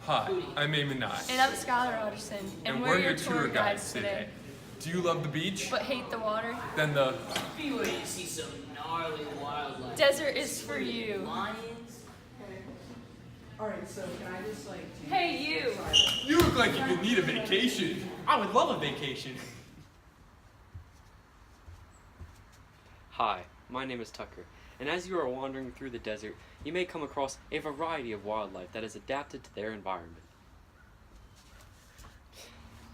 Hi, I'm Eamonn Nye. And I'm Skylar Alderson, and we're your tour guides today. Do you love the beach? But hate the water? Then the Be ready to see some gnarly wildlife. Desert is for you. Lions. Alright, so can I just Hey you! You look like you could need a vacation. I would love a vacation. Hi, my name is Tucker, and as you are wandering through the desert, you may come across a variety of wildlife that is adapted to their environment.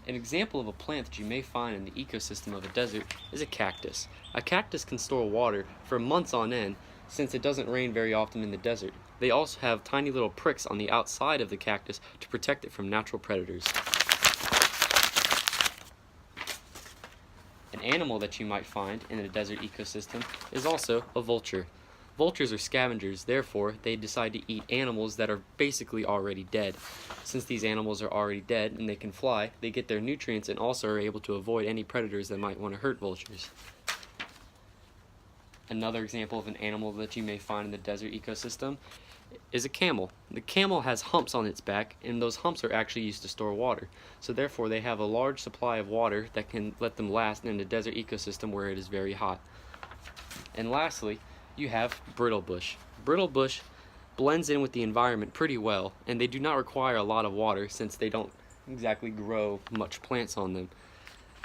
An example of a plant that you may find in the ecosystem of a desert is a cactus. A cactus can store water for months on end since it doesn't rain very often in the desert. They also have tiny little pricks on the outside of the cactus to protect it from natural predators. An animal that you might find in a desert ecosystem is also a vulture. Vultures are scavengers, therefore they decide to eat animals that are basically already dead. Since these animals are already dead and they can fly, they get their nutrients and also are able to avoid any predators that might want to hurt vultures. Another example of an animal that you may find in the desert ecosystem is a camel. The camel has humps on its back, and those humps are actually used to store water. So therefore they have a large supply of water that can let them last in a desert ecosystem where it is very hot. And lastly, you have brittle bush. Brittle bush blends in with the environment pretty well, and they do not require a lot of water since they don't exactly grow much plants on them.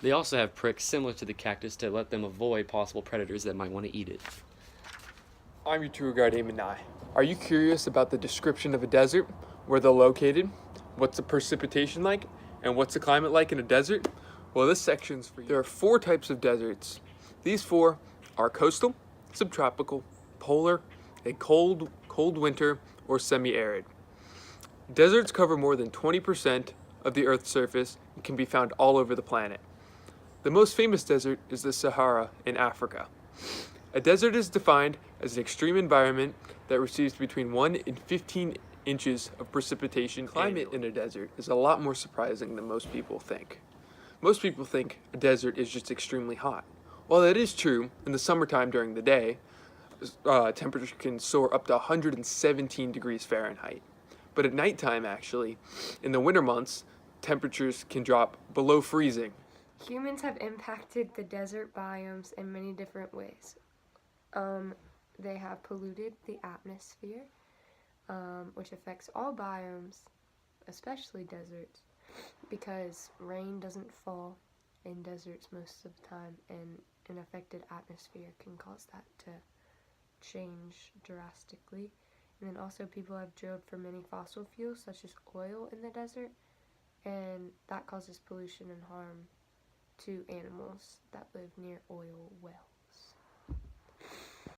They also have pricks similar to the cactus to let them avoid possible predators that might want to eat it. I'm your tour guide, Eamonn Nye. Are you curious about the description of a desert, where they're located, what's the precipitation like, and what's the climate like in a desert? Well, this section's for you. There are 4 types of deserts. These 4 are coastal, subtropical, polar, a cold winter, or semi-arid. Deserts cover more than 20% of the Earth's surface and can be found all over the planet. The most famous desert is the Sahara in Africa. A desert is defined as an extreme environment that receives between 1 and 15 inches of precipitation. Climate in a desert is a lot more surprising than most people think. Most people think a desert is just extremely hot. While that is true, in the summertime during the day, temperatures can soar up to 117 degrees Fahrenheit. But at nighttime, actually, in the winter months, temperatures can drop below freezing. Humans have impacted the desert biomes in many different ways. They have polluted the atmosphere, which affects all biomes, especially deserts, because rain doesn't fall in deserts most of the time, and an affected atmosphere can cause that to change drastically. And then also people have drilled for many fossil fuels such as oil in the desert, and that causes pollution and harm to animals that live near oil wells.